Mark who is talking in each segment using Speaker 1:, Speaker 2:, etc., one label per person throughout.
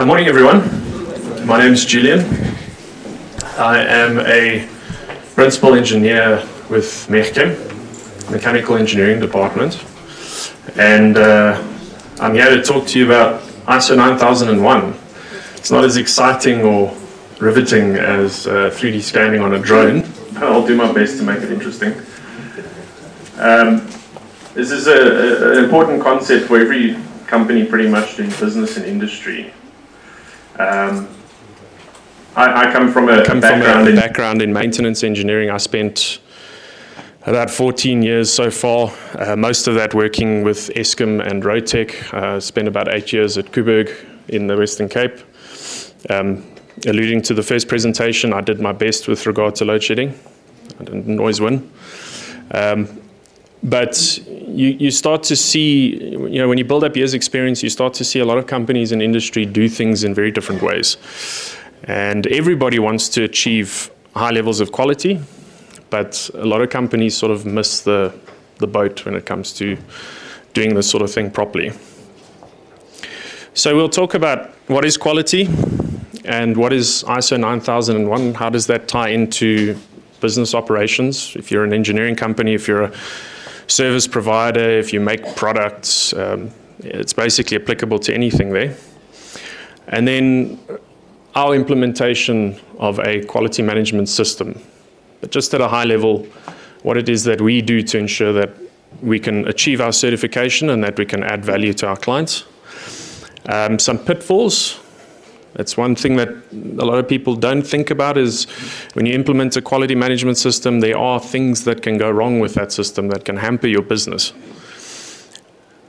Speaker 1: Good morning, everyone. My name is Julian. I am a principal engineer with Megchem, Mechanical Engineering Department, and I'm here to talk to you about ISO 9001. It's not as exciting or riveting as 3D scanning on a drone. I'll do my best to make it interesting. This is an important concept for every company pretty much doing business and industry. I come from a background in maintenance engineering. I spent about 14 years so far, most of that working with Eskom and Rotec. Spent about 8 years at Coburg in the Western Cape. Alluding to the first presentation, I did my best with regard to load shedding. I didn't always win. But you start to see, when you build up years' experience, you start to see a lot of companies and industry do things in very different ways. And everybody wants to achieve high levels of quality, but a lot of companies sort of miss the boat when it comes to doing this sort of thing properly. So we'll talk about what is quality and what is ISO 9001. How does that tie into business operations? If you're an engineering company, if you're a service provider, if you make products, it's basically applicable to anything there. And then our implementation of a quality management system, but just at a high level, what it is that we do to ensure that we can achieve our certification and that we can add value to our clients. Some pitfalls. That's one thing that a lot of people don't think about is when you implement a quality management system, there are things that can go wrong with that system that can hamper your business.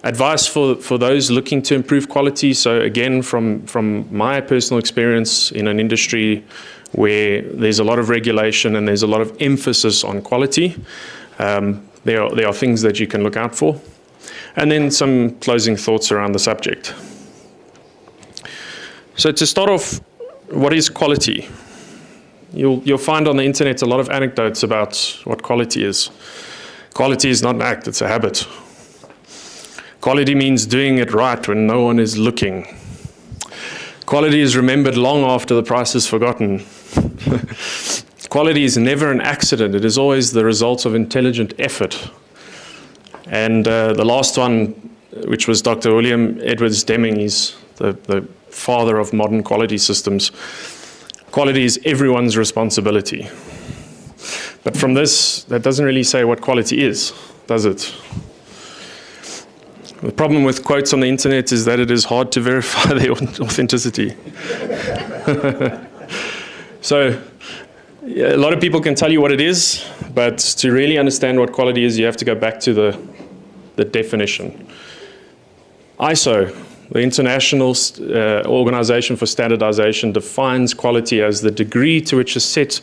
Speaker 1: Advice for those looking to improve quality. So again, from my personal experience in an industry where there's a lot of regulation and there's a lot of emphasis on quality, there are things that you can look out for. And then some closing thoughts around the subject. So to start off, what is quality? You'll find on the internet a lot of anecdotes about what quality is. Quality is not an act, it's a habit. Quality means doing it right when no one is looking. Quality is remembered long after the price is forgotten. Quality is never an accident, it is always the result of intelligent effort. And the last one, which was Dr. William Edwards Deming, he's the father of modern quality systems. Quality is everyone's responsibility. But from this, that doesn't really say what quality is, does it? The problem with quotes on the internet is that it is hard to verify their authenticity. So a lot of people can tell you what it is, but to really understand what quality is, you have to go back to the definition. ISO, the International Organization for Standardization, defines quality as the degree to which a set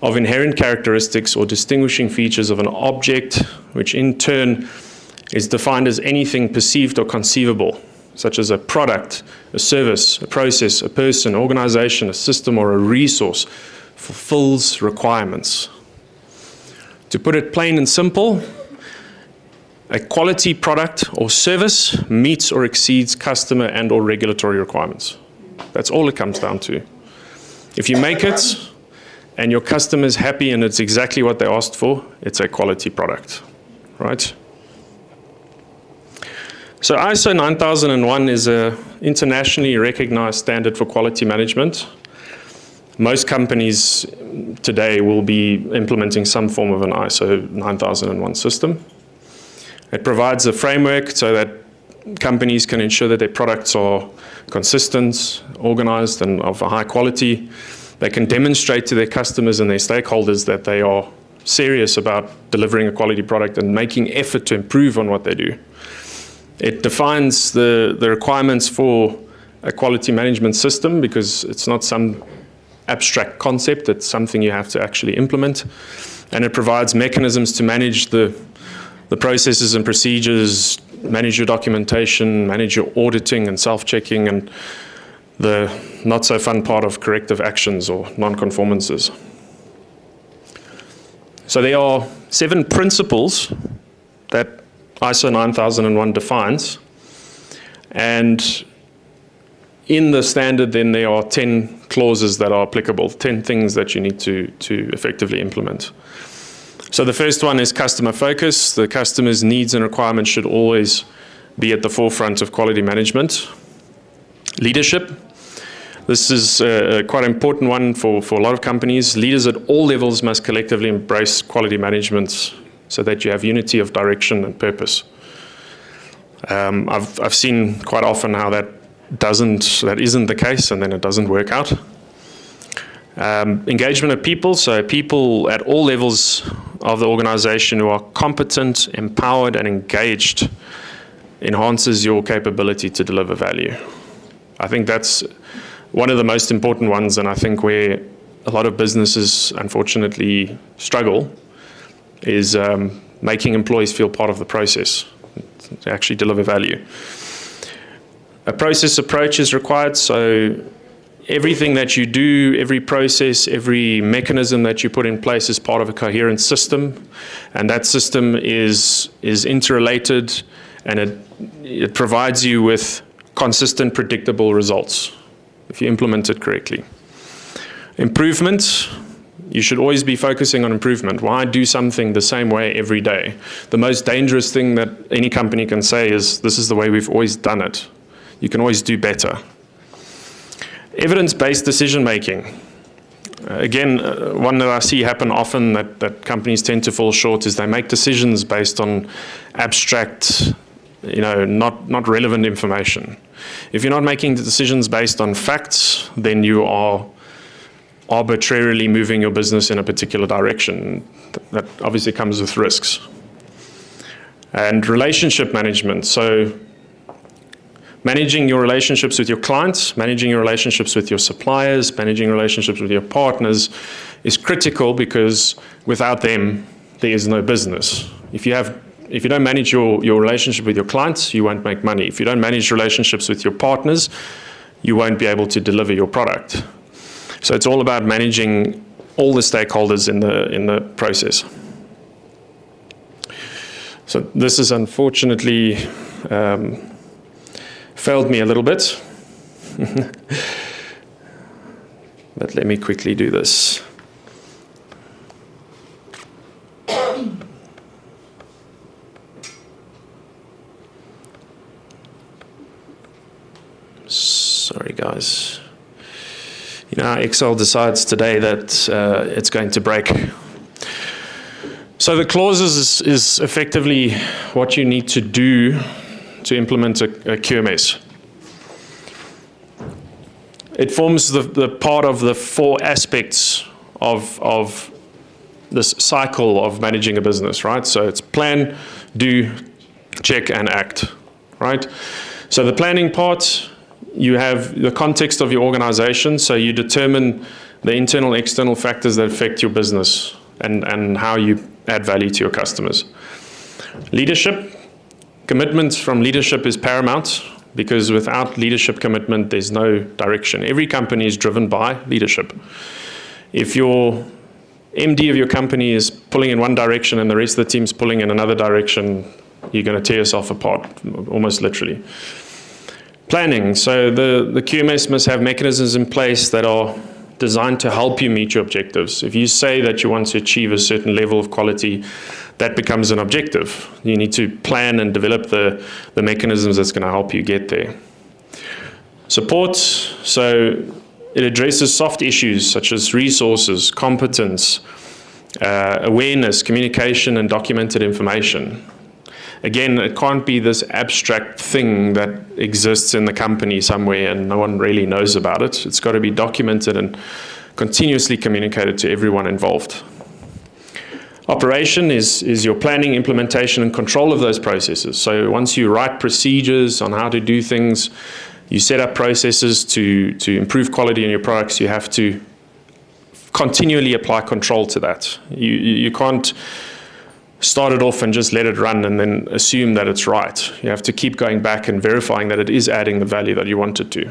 Speaker 1: of inherent characteristics or distinguishing features of an object, which in turn is defined as anything perceived or conceivable, such as a product, a service, a process, a person, organization, a system, or a resource, fulfills requirements. To put it plain and simple, a quality product or service meets or exceeds customer and or regulatory requirements. That's all it comes down to. If you make it and your customer is happy and it's exactly what they asked for, it's a quality product, right? So ISO 9001 is an internationally recognized standard for quality management. Most companies today will be implementing some form of an ISO 9001 system. It provides a framework so that companies can ensure that their products are consistent, organized, and of a high quality. They can demonstrate to their customers and their stakeholders that they are serious about delivering a quality product and making effort to improve on what they do. It defines the requirements for a quality management system because it's not some abstract concept, it's something you have to actually implement. And it provides mechanisms to manage the processes and procedures, manage your documentation, manage your auditing and self-checking, and the not so fun part of corrective actions or non-conformances. So there are 7 principles that ISO 9001 defines, and in the standard, then there are 10 clauses that are applicable, 10 things that you need to effectively implement. So the first one is customer focus. The customer's needs and requirements should always be at the forefront of quality management. Leadership. This is quite an important one for a lot of companies. Leaders at all levels must collectively embrace quality management so that you have unity of direction and purpose. I've seen quite often how that isn't the case, and then it doesn't work out. Engagement of people, so people at all levels of the organization who are competent, empowered, and engaged enhances your capability to deliver value. I think that's one of the most important ones, and I think where a lot of businesses unfortunately struggle is making employees feel part of the process to actually deliver value. A process approach is required, so everything that you do, every process, every mechanism that you put in place is part of a coherent system, and that system is interrelated, and it provides you with consistent, predictable results if you implement it correctly. Improvement, you should always be focusing on improvement. Why do something the same way every day? The most dangerous thing that any company can say is, this is the way we've always done it. You can always do better. Evidence-based decision-making. Again, one that I see happen often that companies tend to fall short is they make decisions based on abstract, not relevant information. If you're not making the decisions based on facts, then you are arbitrarily moving your business in a particular direction. That obviously comes with risks. And relationship management. So managing your relationships with your clients, managing your relationships with your suppliers, managing relationships with your partners is critical, because without them, there is no business. If you don't manage your relationship with your clients, you won't make money. If you don't manage relationships with your partners, you won't be able to deliver your product. So it's all about managing all the stakeholders in the process. So this is unfortunately failed me a little bit. But let me quickly do this. Sorry, guys. Excel decides today that it's going to break. So the clauses is effectively what you need to do to implement a QMS. It forms the part of the 4 aspects of this cycle of managing a business, right? So it's plan, do, check, and act, right? So the planning part, you have the context of your organization, so you determine the internal and external factors that affect your business and how you add value to your customers. Leadership, commitment from leadership is paramount, because without leadership commitment, there's no direction. Every company is driven by leadership. If your MD of your company is pulling in one direction and the rest of the team's pulling in another direction, you're going to tear yourself apart, almost literally. Planning, so the QMS must have mechanisms in place that are designed to help you meet your objectives. If you say that you want to achieve a certain level of quality, that becomes an objective. You need to plan and develop the mechanisms that's going to help you get there. Support, so it addresses soft issues such as resources, competence, awareness, communication, and documented information. Again, it can't be this abstract thing that exists in the company somewhere and no one really knows about it. It's got to be documented and continuously communicated to everyone involved. Operation is your planning, implementation, and control of those processes. So once you write procedures on how to do things, you set up processes to improve quality in your products, you have to continually apply control to that. You can't start it off and just let it run and then assume that it's right. You have to keep going back and verifying that it is adding the value that you want it to.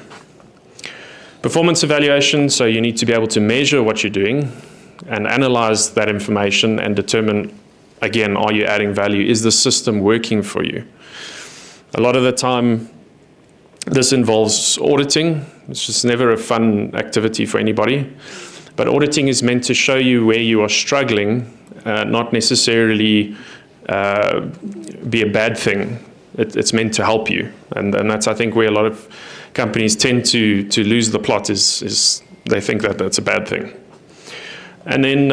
Speaker 1: Performance evaluation, so you need to be able to measure what you're doing and analyze that information and determine, again, are you adding value? Is the system working for you? A lot of the time, This involves auditing, which is never a fun activity for anybody. But auditing is meant to show you where you are struggling, not necessarily be a bad thing. It's meant to help you. And that's, I think, where a lot of companies tend to lose the plot is they think that that's a bad thing. And then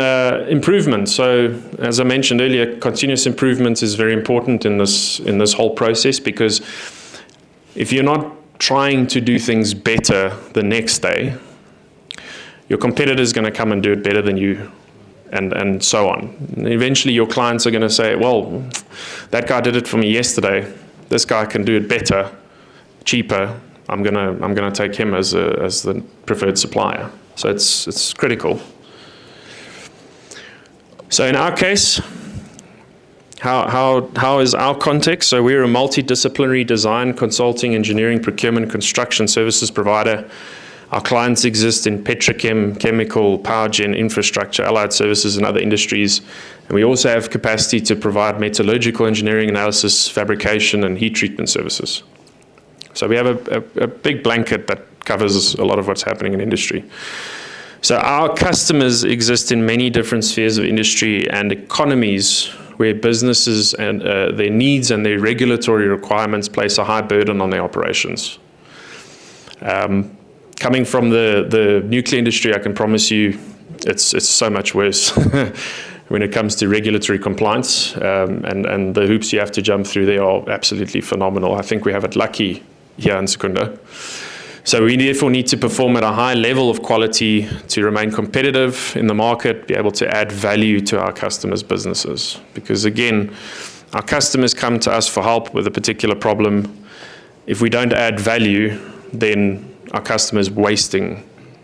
Speaker 1: improvement. So as I mentioned earlier, continuous improvement is very important in this whole process, because if you're not trying to do things better the next day, your competitor is going to come and do it better than you, and so on. And eventually your clients are going to say, well, that guy did it for me yesterday. This guy can do it better, cheaper. I'm gonna take him as the preferred supplier. So it's critical. So in our case, how is our context? So we're a multidisciplinary design, consulting, engineering, procurement, construction services provider. Our clients exist in petrochem, chemical, power gen, infrastructure, allied services, and other industries. And we also have capacity to provide metallurgical engineering, analysis, fabrication, and heat treatment services. So we have a big blanket that covers a lot of what's happening in industry. So our customers exist in many different spheres of industry and economies where businesses and their needs and their regulatory requirements place a high burden on their operations. Coming from the nuclear industry, I can promise you it's so much worse when it comes to regulatory compliance, and the hoops you have to jump through there are absolutely phenomenal. I think we have it lucky here in Secunda. So we therefore need to perform at a high level of quality to remain competitive in the market, be able to add value to our customers' businesses. Because again, our customers come to us for help with a particular problem. If we don't add value, then our customers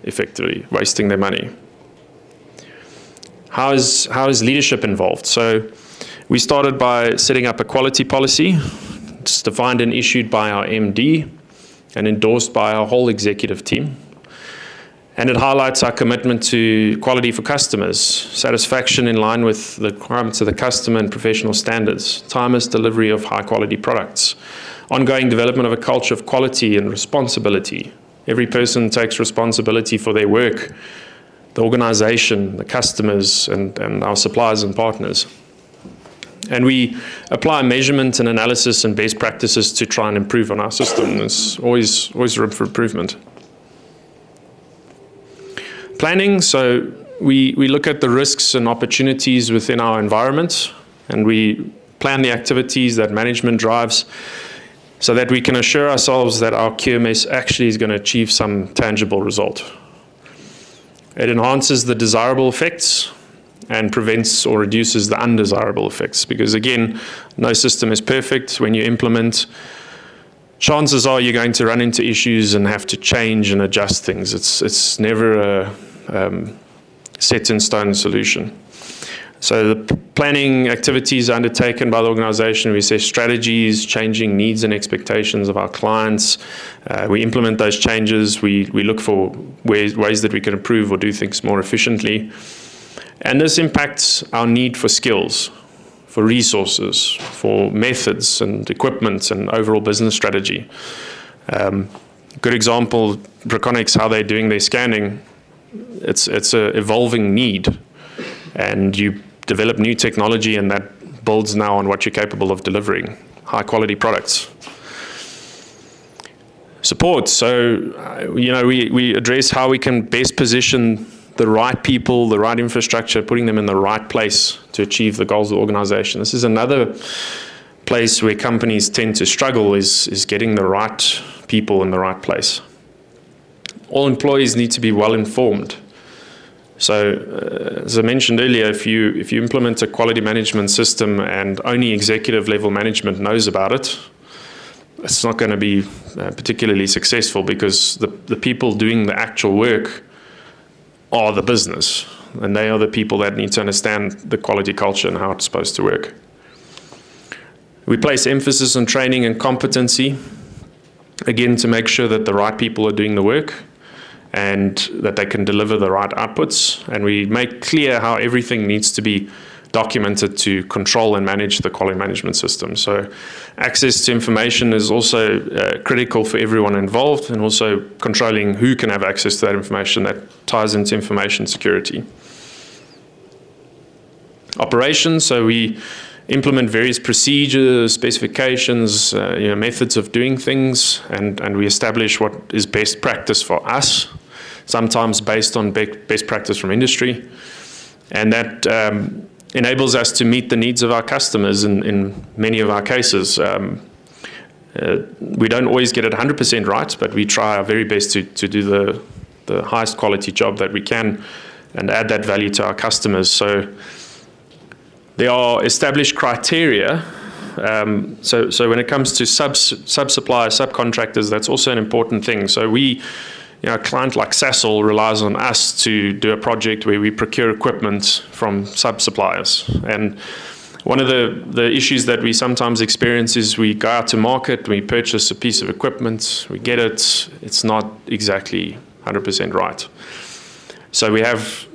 Speaker 1: effectively wasting their money. How is leadership involved? So we started by setting up a quality policy. It's defined and issued by our MD and endorsed by our whole executive team. And it highlights our commitment to quality for customers, satisfaction in line with the requirements of the customer and professional standards, timeless delivery of high quality products, ongoing development of a culture of quality and responsibility. Every person takes responsibility for their work, the organization, the customers, and our suppliers and partners. And we apply measurement and analysis and best practices to try and improve on our system. There's always room for improvement. Planning, so we look at the risks and opportunities within our environment, and we plan the activities that management drives so that we can assure ourselves that our QMS actually is going to achieve some tangible result. It enhances the desirable effects and prevents or reduces the undesirable effects, because again, no system is perfect. When you implement, chances are you're going to run into issues and have to change and adjust things. It's never a set in stone solution. So the planning activities are undertaken by the organization. We set strategies, changing needs and expectations of our clients. We implement those changes. We look for ways that we can improve or do things more efficiently. And this impacts our need for skills, for resources, for methods and equipment and overall business strategy. Good example, Braconics, how they're doing their scanning. It's an evolving need, and you develop new technology, and that builds now on what you're capable of delivering, high quality products. Support, so we address how we can best position the right people, the right infrastructure, putting them in the right place to achieve the goals of the organization. This is another place where companies tend to struggle, is getting the right people in the right place. All employees need to be well informed. So as I mentioned earlier, if you implement a quality management system and only executive level management knows about it, it's not going to be particularly successful, because the people doing the actual work are the business, and they are the people that need to understand the quality culture and how it's supposed to work. We place emphasis on training and competency, again, to make sure that the right people are doing the work and that they can deliver the right outputs. And we make clear how everything needs to be documented to control and manage the quality management system. So access to information is also critical for everyone involved, and also controlling who can have access to that information. That ties into information security. Operations, so we implement various procedures, specifications, methods of doing things, and we establish what is best practice for us, sometimes based on best practice from industry. And that enables us to meet the needs of our customers in many of our cases. We don't always get it 100% right, but we try our very best to do the highest quality job that we can and add that value to our customers. So there are established criteria. So when it comes to sub-suppliers, subcontractors, that's also an important thing. So a client like Sasol relies on us to do a project where we procure equipment from sub-suppliers. And one of the issues that we sometimes experience is we go out to market, we purchase a piece of equipment, we get it, it's not exactly 100% right. So we have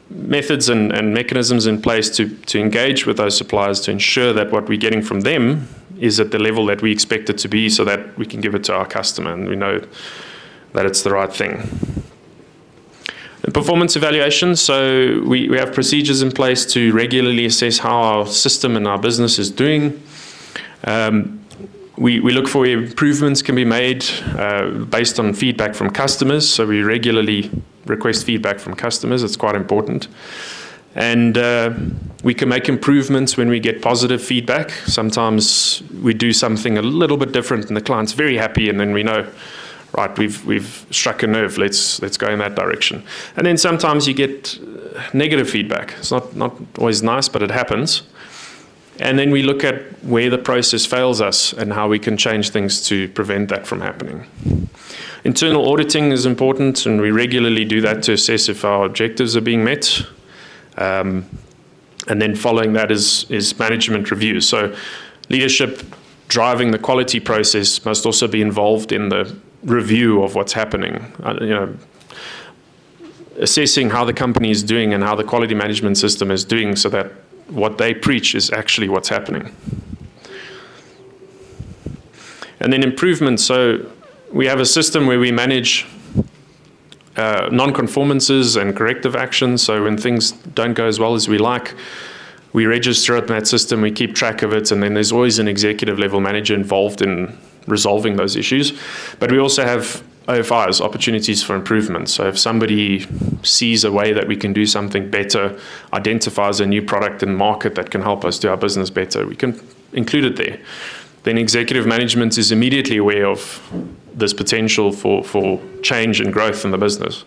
Speaker 1: methods and mechanisms in place to engage with those suppliers to ensure that what we're getting from them is at the level that we expect it to be, so that we can give it to our customer and we know that it's the right thing. And performance evaluation, so we have procedures in place to regularly assess how our system and our business is doing. We look for where improvements can be made based on feedback from customers. So we regularly request feedback from customers. It's quite important. And we can make improvements when we get positive feedback. Sometimes we do something a little bit different and the client's very happy, and then we know, right, we've struck a nerve, let's go in that direction. And then sometimes you get negative feedback. It's not always nice, but it happens. And then we look at where the process fails us and how we can change things to prevent that from happening. Internal auditing is important, and we regularly do that to assess if our objectives are being met. And then following that is management review. So leadership driving the quality process must also be involved in the review of what's happening. Assessing how the company is doing and how the quality management system is doing, so that what they preach is actually what's happening. And then improvement. So we have a system where we manage non-conformances and corrective actions. So when things don't go as well as we like, we register it in that system, we keep track of it, and then there's always an executive level manager involved in resolving those issues. But we also have OFIs, opportunities for improvement. So if somebody sees a way that we can do something better, identifies a new product in the market that can help us do our business better, we can include it there. Then executive management is immediately aware of this potential for change and growth in the business.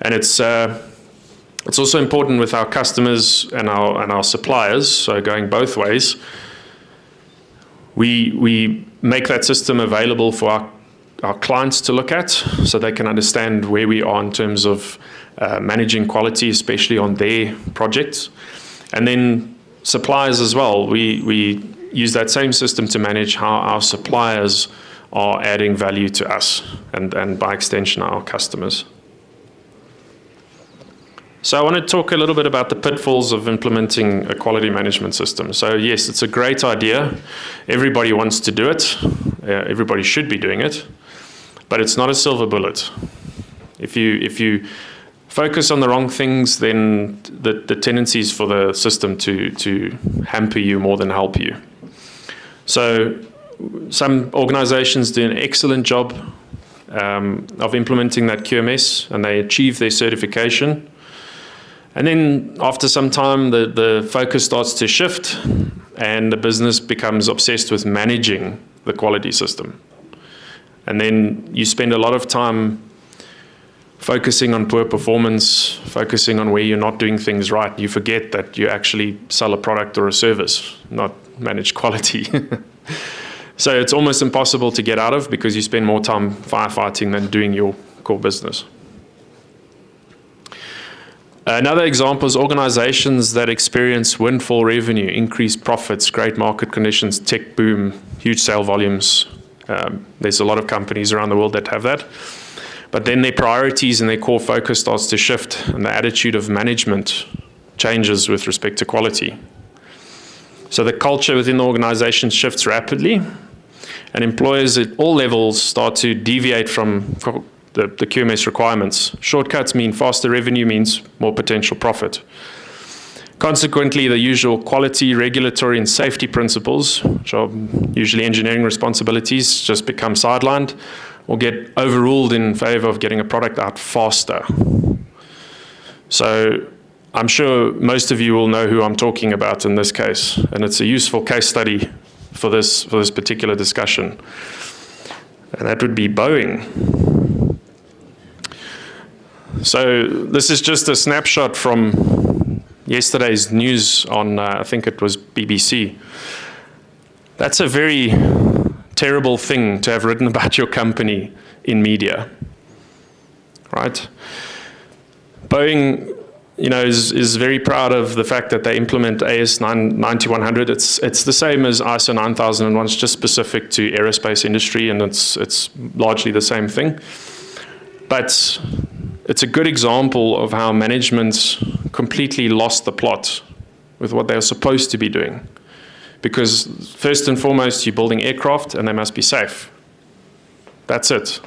Speaker 1: And it's also important with our customers and our suppliers, so going both ways. We make that system available for our clients to look at, so they can understand where we are in terms of managing quality, especially on their projects. And then suppliers as well. We use that same system to manage how our suppliers are adding value to us, and by extension our customers. So I want to talk a little bit about the pitfalls of implementing a quality management system. So yes, it's a great idea. Everybody wants to do it. Everybody should be doing it. But it's not a silver bullet. If you focus on the wrong things, then the tendency is for the system to hamper you more than help you. So some organizations do an excellent job of implementing that QMS, and they achieve their certification. And then after some time, the focus starts to shift, and the business becomes obsessed with managing the quality system. And then you spend a lot of time focusing on poor performance, focusing on where you're not doing things right. You forget that you actually sell a product or a service, not manage quality. So it's almost impossible to get out of, because you spend more time firefighting than doing your core business. Another example is organizations that experience windfall revenue, increased profits, great market conditions, tech boom, huge sale volumes. There's a lot of companies around the world that have that. But then their priorities and their core focus starts to shift, and the attitude of management changes with respect to quality. So the culture within the organization shifts rapidly, and employers at all levels start to deviate from the QMS requirements. Shortcuts mean faster revenue, means more potential profit. Consequently, the usual quality, regulatory, and safety principles, which are usually engineering responsibilities, just become sidelined or get overruled in favor of getting a product out faster. So I'm sure most of you will know who I'm talking about in this case, and it's a useful case study for this particular discussion. And that would be Boeing. So this is just a snapshot from yesterday's news on, I think it was BBC. That's a very terrible thing to have written about your company in media, right? Boeing, is very proud of the fact that they implement AS 9100. It's the same as ISO 9001. It's just specific to aerospace industry, and it's largely the same thing. But it's a good example of how management completely lost the plot with what they are supposed to be doing. Because first and foremost, you're building aircraft, and they must be safe. That's it.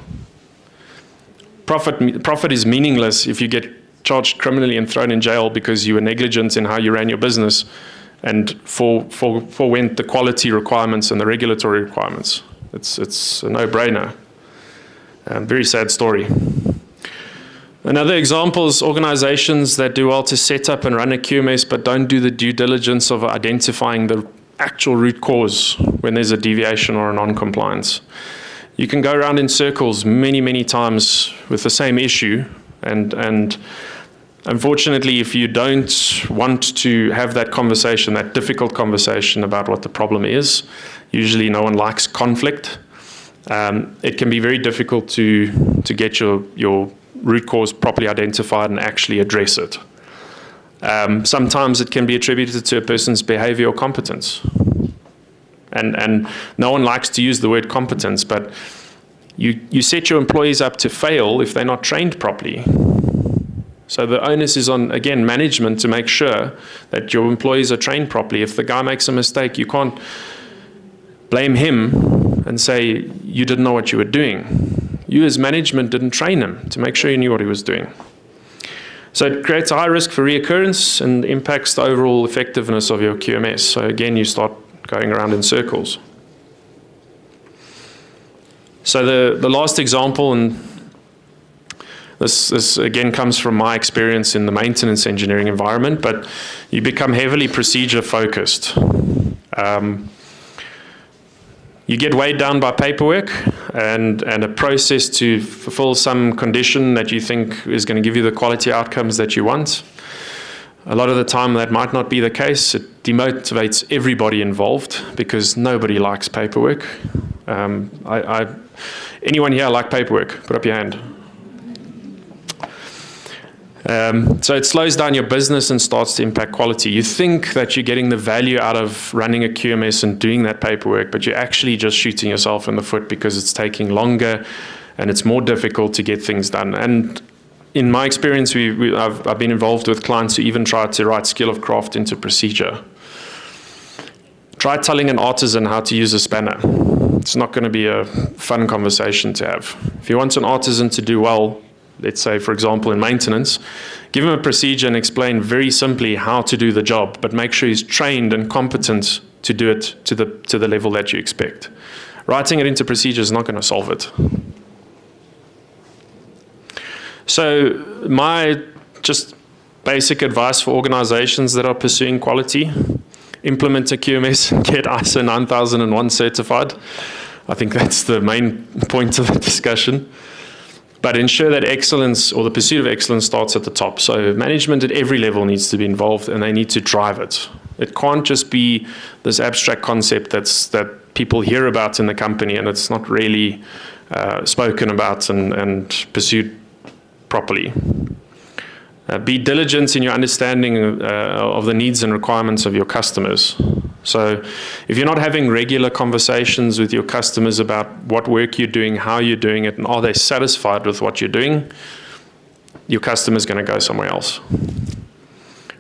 Speaker 1: Profit is meaningless if you get charged criminally and thrown in jail because you were negligent in how you ran your business and forwent the quality requirements and the regulatory requirements. It's a no-brainer. Very sad story. Another example is organizations that do well to set up and run a QMS but don't do the due diligence of identifying the actual root cause when there's a deviation or a non-compliance. You can go around in circles many, many times with the same issue, and unfortunately, if you don't want to have that conversation, that difficult conversation about what the problem is, usually no one likes conflict. It can be very difficult to get your root cause properly identified and actually address it. Sometimes it can be attributed to a person's behavior or competence. And no one likes to use the word competence, but you set your employees up to fail if they're not trained properly. So the onus is on, again, management to make sure that your employees are trained properly. If the guy makes a mistake, you can't blame him and say you didn't know what you were doing. You as management didn't train him to make sure you knew what he was doing. So it creates a high risk for reoccurrence and impacts the overall effectiveness of your QMS. So again, you start going around in circles. So the last example, and this again comes from my experience in the maintenance engineering environment, but you become heavily procedure focused. You get weighed down by paperwork and a process to fulfill some condition that you think is going to give you the quality outcomes that you want. A lot of the time that might not be the case. It demotivates everybody involved because nobody likes paperwork. Anyone here like paperwork? Put up your hand. So it slows down your business and starts to impact quality. You think that you're getting the value out of running a QMS and doing that paperwork, but you're actually just shooting yourself in the foot because it's taking longer and it's more difficult to get things done. And in my experience, I've been involved with clients who even try to write skill of craft into procedure. Try telling an artisan how to use a spanner. It's not going to be a fun conversation to have. If you want an artisan to do well, let's say, for example, in maintenance, give him a procedure and explain very simply how to do the job, but make sure he's trained and competent to do it to the level that you expect. Writing it into procedure is not going to solve it. So my just basic advice for organizations that are pursuing quality: implement a QMS and get ISO 9001 certified. I think that's the main point of the discussion. But ensure that excellence, or the pursuit of excellence, starts at the top. So management at every level needs to be involved, and they need to drive it. It can't just be this abstract concept that people hear about in the company, and it's not really spoken about and pursued properly. Be diligent in your understanding of the needs and requirements of your customers. So if you're not having regular conversations with your customers about what work you're doing, how you're doing it, and are they satisfied with what you're doing, your customer's going to go somewhere else.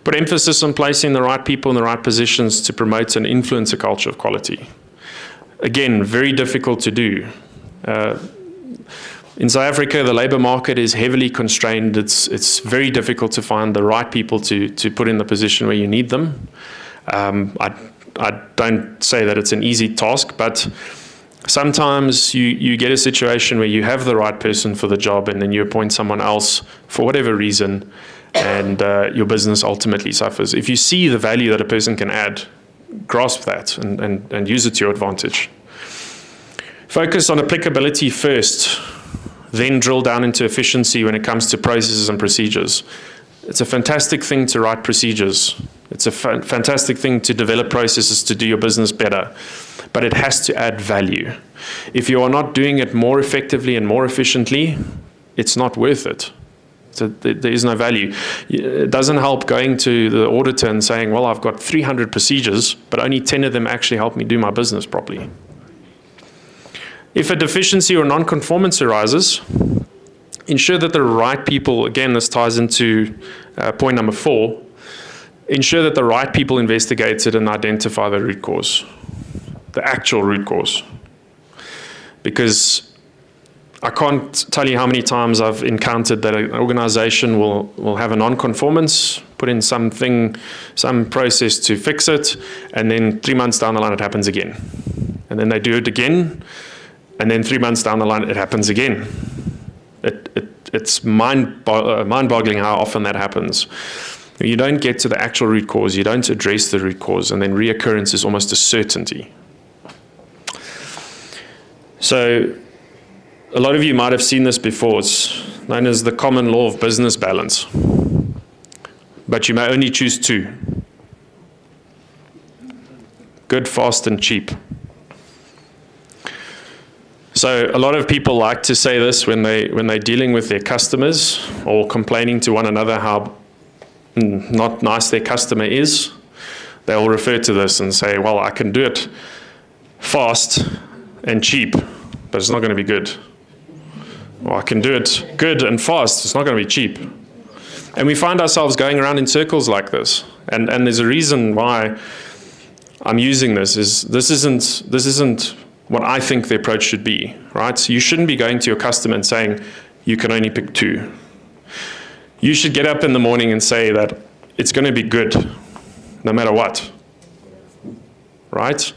Speaker 1: Put emphasis on placing the right people in the right positions to promote and influence a culture of quality. Again, very difficult to do. In South Africa, the labor market is heavily constrained. It's very difficult to find the right people to put in the position where you need them. I don't say that it's an easy task, but sometimes you get a situation where you have the right person for the job and then you appoint someone else for whatever reason, and your business ultimately suffers. If you see the value that a person can add, grasp that and use it to your advantage. Focus on applicability first, then drill down into efficiency when it comes to processes and procedures. It's a fantastic thing to write procedures. It's a fantastic thing to develop processes to do your business better, but it has to add value. If you are not doing it more effectively and more efficiently, it's not worth it. So there is no value. It doesn't help going to the auditor and saying, well, I've got 300 procedures, but only 10 of them actually help me do my business properly. If a deficiency or non-conformance arises, ensure that the right people, again, this ties into point number 4, ensure that the right people investigate it and identify the root cause, the actual root cause. Because I can't tell you how many times I've encountered that an organization will have a non-conformance, put in some process to fix it, and then 3 months down the line it happens again. And then they do it again, and then 3 months down the line it happens again. It's mind-boggling how often that happens. You don't get to the actual root cause, you don't address the root cause, and then reoccurrence is almost a certainty. So, a lot of you might have seen this before. It's known as the common law of business balance. But you may only choose 2. Good, fast, and cheap. So a lot of people like to say this when they're dealing with their customers or complaining to one another how not nice their customer is. They'll refer to this and say, well, I can do it fast and cheap, but it's not going to be good. Or I can do it good and fast, it's not going to be cheap. And we find ourselves going around in circles like this. And there's a reason why I'm using this. This isn't what I think the approach should be, right? So you shouldn't be going to your customer and saying, you can only pick 2. You should get up in the morning and say that it's going to be good, no matter what, right?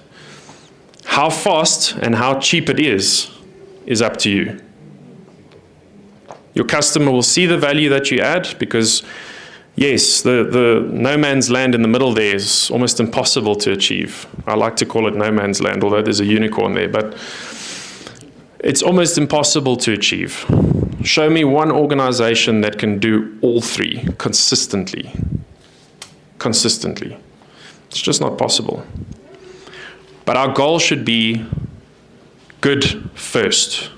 Speaker 1: How fast and how cheap it is up to you. Your customer will see the value that you add because, yes, the no man's land in the middle there is almost impossible to achieve. I like to call it no man's land, although there's a unicorn there, but it's almost impossible to achieve. Show me one organization that can do all 3 consistently. Consistently. It's just not possible. But our goal should be good first.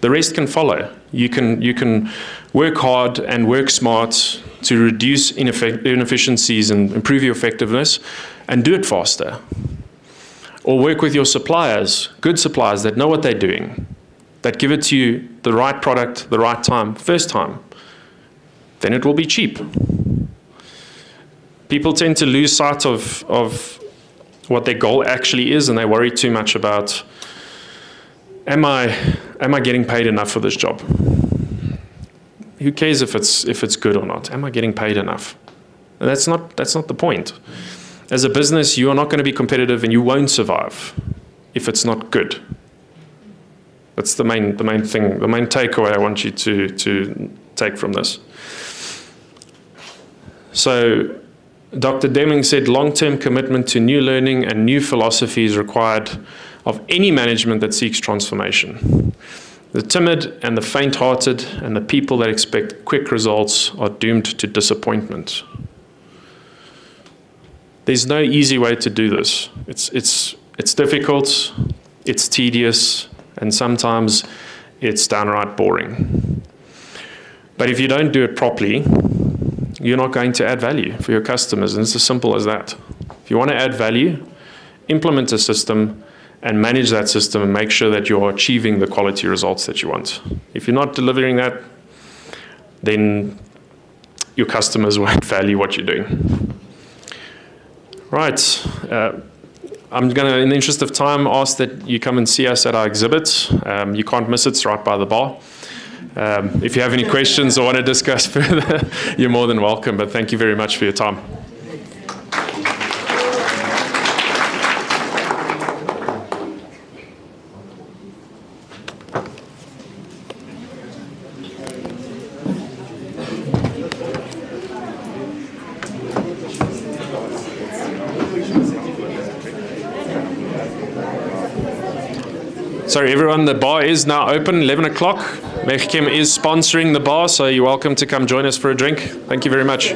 Speaker 1: The rest can follow. You can work hard and work smart to reduce inefficiencies and improve your effectiveness and do it faster. Or work with your suppliers, good suppliers that know what they're doing, that give it to you the right product, the right time, first time. Then it will be cheap. People tend to lose sight of what their goal actually is, and they worry too much about, am I getting paid enough for this job? Who cares if it's good or not? Am I getting paid enough? And that's not the point. As a business, you are not going to be competitive and you won't survive if it's not good. That's the main thing, the main takeaway I want you to take from this. So Dr. Deming said long-term commitment to new learning and new philosophy is required of any management that seeks transformation. The timid and the faint-hearted and the people that expect quick results are doomed to disappointment. There's no easy way to do this. It's difficult, it's tedious, and sometimes it's downright boring. But if you don't do it properly, you're not going to add value for your customers, and it's as simple as that. If you want to add value, implement a system and manage that system and make sure that you're achieving the quality results that you want. If you're not delivering that, then your customers won't value what you're doing. Right. I'm going to, in the interest of time, ask that you come and see us at our exhibit. You can't miss it. It's right by the bar. If you have any questions or want to discuss further, you're more than welcome. But thank you very much for your time. Sorry, everyone, the bar is now open, 11 o'clock. Megchem is sponsoring the bar, so you're welcome to come join us for a drink. Thank you very much.